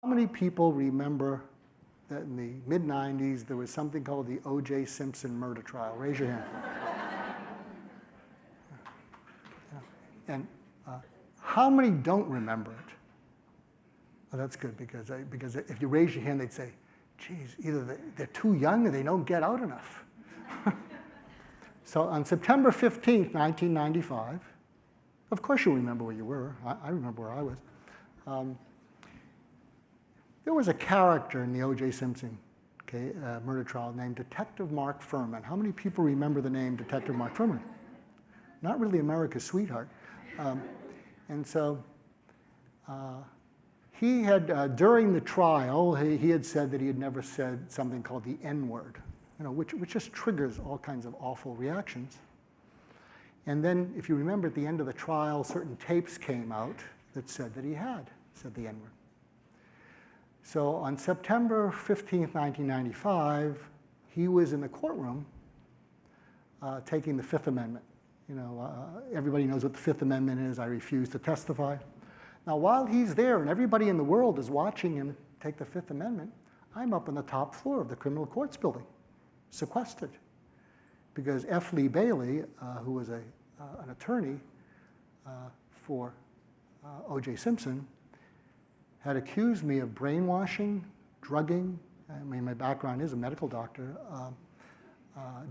many people remember that in the mid-90s there was something called the O.J. Simpson Murder Trial? Raise your hand. And how many don't remember it? Well, that's good, because if you raise your hand, they'd say, geez, either they're too young or they don't get out enough. So on September 15th, 1995, of course you remember where you were. I remember where I was. There was a character in the O.J. Simpson murder trial named Detective Mark Fuhrman. How many people remember the name Detective Mark Fuhrman? Not really America's sweetheart. And so he had, during the trial, he had said that he had never said something called the N-word, which just triggers all kinds of awful reactions. And then, if you remember, at the end of the trial, certain tapes came out that said that he had said the N-word. So on September 15th, 1995, he was in the courtroom taking the Fifth Amendment. Everybody knows what the Fifth Amendment is. I refuse to testify. Now, while he's there and everybody in the world is watching him take the Fifth Amendment, I'm up on the top floor of the criminal courts building, sequestered, because F. Lee Bailey, who was an attorney for O.J. Simpson, had accused me of brainwashing, drugging. I mean, my background is a medical doctor.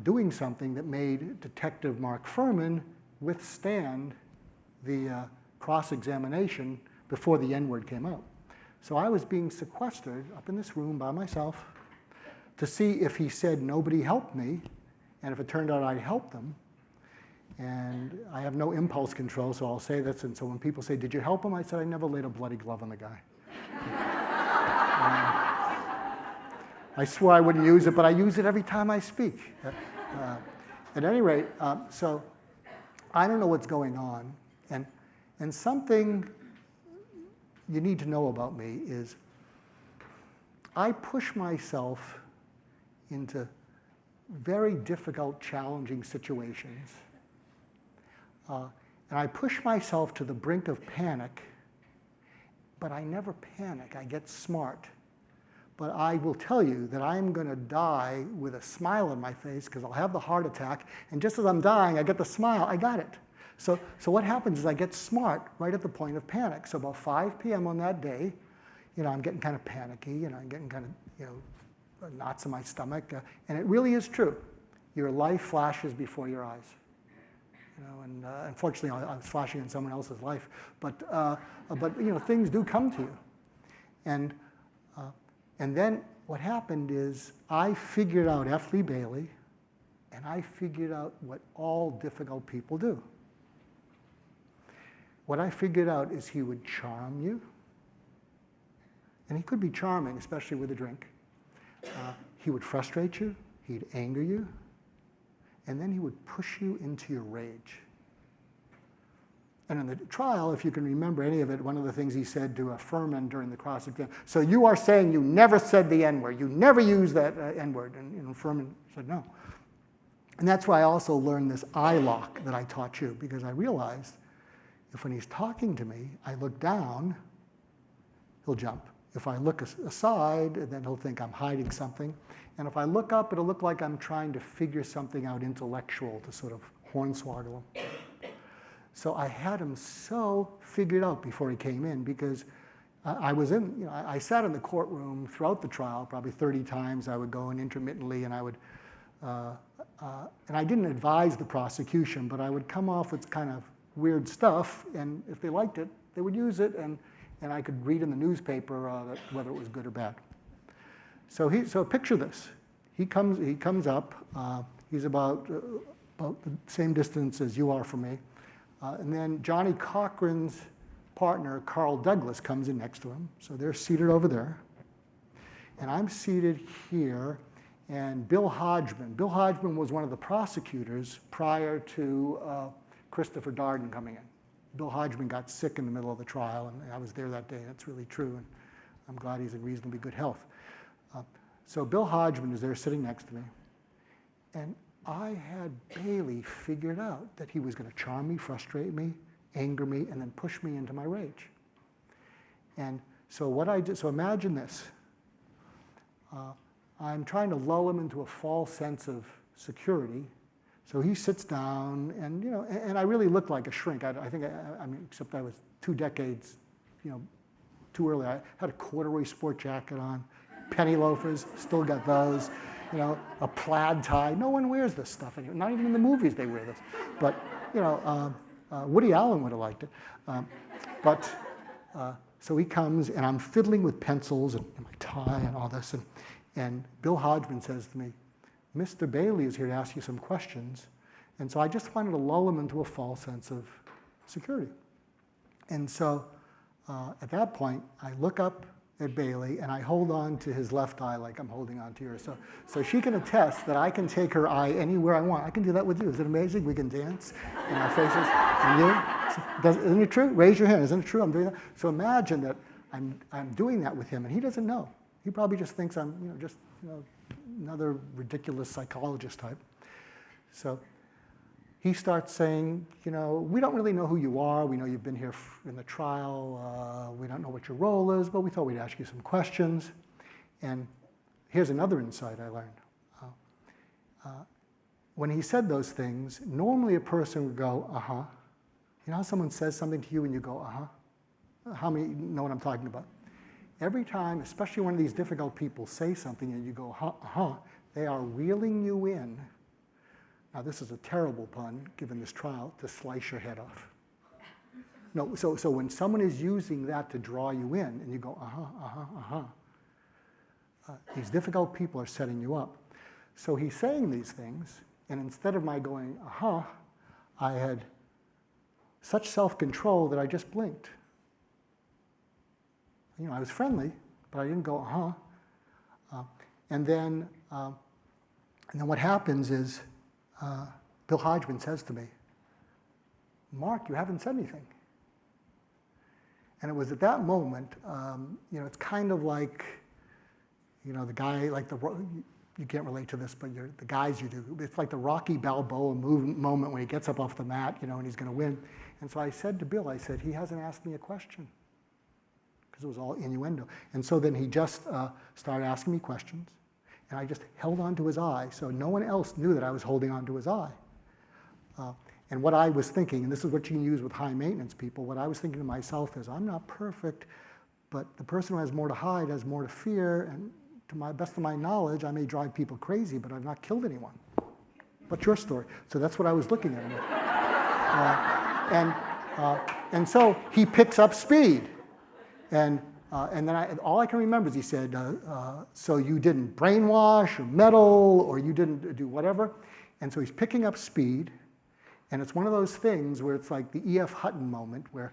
Doing something that made Detective Mark Fuhrman withstand the cross-examination before the N-word came out. So I was being sequestered up in this room by myself to see if he said nobody helped me, and if it turned out I'd helped them. And I have no impulse control, so I'll say this. And so when people say, did you help him? I said, I never laid a bloody glove on the guy. I swore I wouldn't use it, but I use it every time I speak. At any rate, so I don't know what's going on. And something you need to know about me is I push myself into very difficult, challenging situations. And I push myself to the brink of panic, but I never panic. I get smart. But I will tell you that I'm going to die with a smile on my face because I'll have the heart attack. And just as I'm dying, I get the smile. I got it. So what happens is I get smart right at the point of panic. So about 5 p.m. on that day, I'm getting kind of panicky. I'm getting kind of, knots in my stomach. And it really is true. Your life flashes before your eyes. And unfortunately, I was flashing in someone else's life. But things do come to you. And then what happened is I figured out F. Lee Bailey, and I figured out what all difficult people do. What I figured out is he would charm you, and he could be charming, especially with a drink. He would frustrate you, he'd anger you, and then he would push you into your rage. And in the trial, if you can remember any of it, one of the things he said to Fuhrman during the cross-examination, so you are saying you never said the N-word, you never used that N-word, and Fuhrman said no. And that's why I also learned this eye lock that I taught you, because I realized if when he's talking to me, I look down, he'll jump. If I look aside, then he'll think I'm hiding something. And if I look up, it'll look like I'm trying to figure something out intellectual to sort of hornswoggle him. So I had him so figured out before he came in, because I sat in the courtroom throughout the trial, probably 30 times. I would go in intermittently, and I would, and I didn't advise the prosecution, but I would come off with kind of weird stuff, and if they liked it, they would use it, and I could read in the newspaper whether it was good or bad. So picture this. He comes up. He's about the same distance as you are from me. And then Johnny Cochran's partner, Carl Douglas, comes in next to him. So they're seated over there. And I'm seated here. And Bill Hodgman. Bill Hodgman was one of the prosecutors prior to Christopher Darden coming in. Bill Hodgman got sick in the middle of the trial, and I was there that day. That's really true, and I'm glad he's in reasonably good health. So Bill Hodgman is there sitting next to me. And I had Bailey figured out that he was going to charm me, frustrate me, anger me, and then push me into my rage. And So what I did, so imagine this. I'm trying to lull him into a false sense of security. So he sits down, and and I really looked like a shrink. I think, I mean, except I was 2 decades, too early. I had a corduroy sport jacket on, penny loafers, still got those, a plaid tie. No one wears this stuff anymore. Not even in the movies they wear this. But Woody Allen would have liked it. So he comes, and I'm fiddling with pencils and my tie and all this, and Bill Hodgman says to me, Mr. Bailey is here to ask you some questions. And so I just wanted to lull him into a false sense of security. And so at that point, I look up at Bailey, and I hold on to his left eye like I'm holding on to yours. So she can attest that I can take her eye anywhere I want. I can do that with you. Is it amazing? We can dance in our faces. And you? Isn't it true? Raise your hand. Isn't it true? I'm doing that. So imagine that I'm doing that with him, and he doesn't know. He probably just thinks I'm just another ridiculous psychologist type. So he starts saying, we don't really know who you are. We know you've been here in the trial. We don't know what your role is, but we thought we'd ask you some questions. And here's another insight I learned. When he said those things, normally a person would go, uh-huh. You know how someone says something to you and you go, uh-huh? How many know what I'm talking about? Every time, especially when these difficult people say something and you go, uh-huh, they are reeling you in. Now, this is a terrible pun, given this trial, to slice your head off. No, so when someone is using that to draw you in, and you go, these difficult people are setting you up. So he's saying these things, and instead of my going, I had such self-control that I just blinked. I was friendly, but I didn't go, and then what happens is, Bill Hodgman says to me, Mark, you haven't said anything. And it was at that moment, it's kind of like, the guy, like you can't relate to this, but the guys you do, it's like the Rocky Balboa moment when he gets up off the mat, and he's going to win. And so I said to Bill, he hasn't asked me a question, because it was all innuendo. And so then he just started asking me questions. And I just held on to his eye, so no one else knew that I was holding on to his eye. And what I was thinking, and this is what you can use with high maintenance people, what I was thinking to myself is, I'm not perfect, but the person who has more to hide has more to fear, and to my best of my knowledge, I may drive people crazy, but I've not killed anyone. What's your story? So that's what I was looking at. And so he picks up speed. And then all I can remember is he said, so you didn't brainwash or meddle or you didn't do whatever. And so he's picking up speed. And it's one of those things where it's like the E.F. Hutton moment where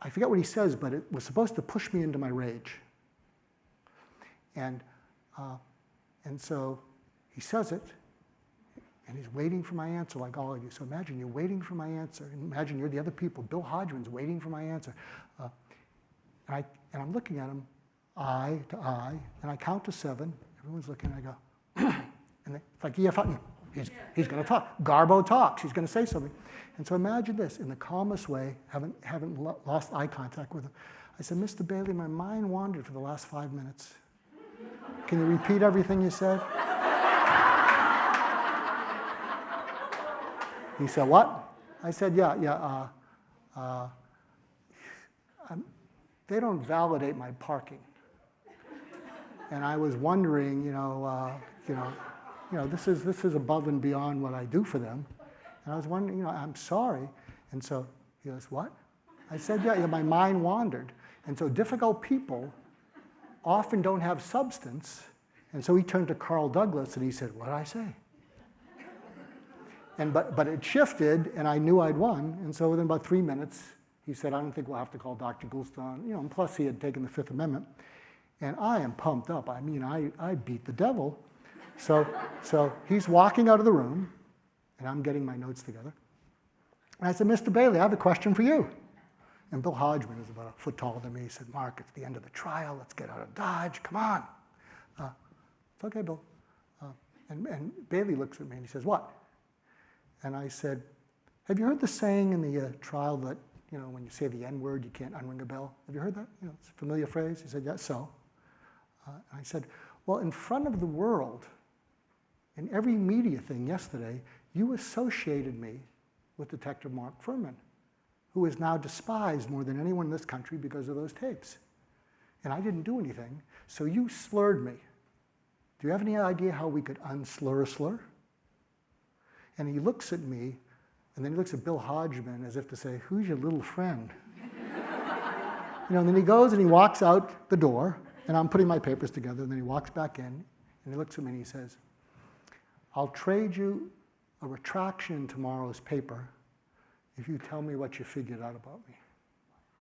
I forget what he says, but it was supposed to push me into my rage. And so he says it, and he's waiting for my answer like all of you. So imagine you're waiting for my answer. And imagine you're the other people. Bill Hodgman's waiting for my answer. And I'm looking at him, eye to eye, and I count to 7. Everyone's looking, and I go, and it's like E.F. Hutton. He's going to talk. Garbo talks. He's going to say something. And so imagine this, in the calmest way, haven't lost eye contact with him. I said, Mr. Bailey, my mind wandered for the last 5 minutes. Can you repeat everything you said? He said, what? I said, yeah. They don't validate my parking. And I was wondering, this is above and beyond what I do for them. And I was wondering, I'm sorry. And so he goes, what? I said, yeah, my mind wandered. And so difficult people often don't have substance. And so he turned to Carl Douglas and he said, what did I say? But it shifted, and I knew I'd won. And so within about 3 minutes, he said, I don't think we'll have to call Dr. Goulston. And plus he had taken the Fifth Amendment. And I am pumped up. I mean, I beat the devil. So he's walking out of the room, and I'm getting my notes together. And I said, Mr. Bailey, I have a question for you. And Bill Hodgman is about a foot taller than me. He said, Mark, it's the end of the trial. Let's get out of Dodge. Come on. It's okay, Bill. And Bailey looks at me, and he says, what? And I said, have you heard the saying in the trial that you know, when you say the N-word, you can't unring a bell. Have you heard that? You know, it's a familiar phrase. He said, yes, so. I said, well, in front of the world, in every media thing yesterday, you associated me with Detective Mark Furman, who is now despised more than anyone in this country because of those tapes. And I didn't do anything, so you slurred me. Do you have any idea how we could unslur a slur? And he looks at me, and then he looks at Bill Hodgman as if to say, who's your little friend? You know, and then he goes and he walks out the door, and I'm putting my papers together, and then he walks back in, and he looks at me and he says, I'll trade you a retraction in tomorrow's paper if you tell me what you figured out about me.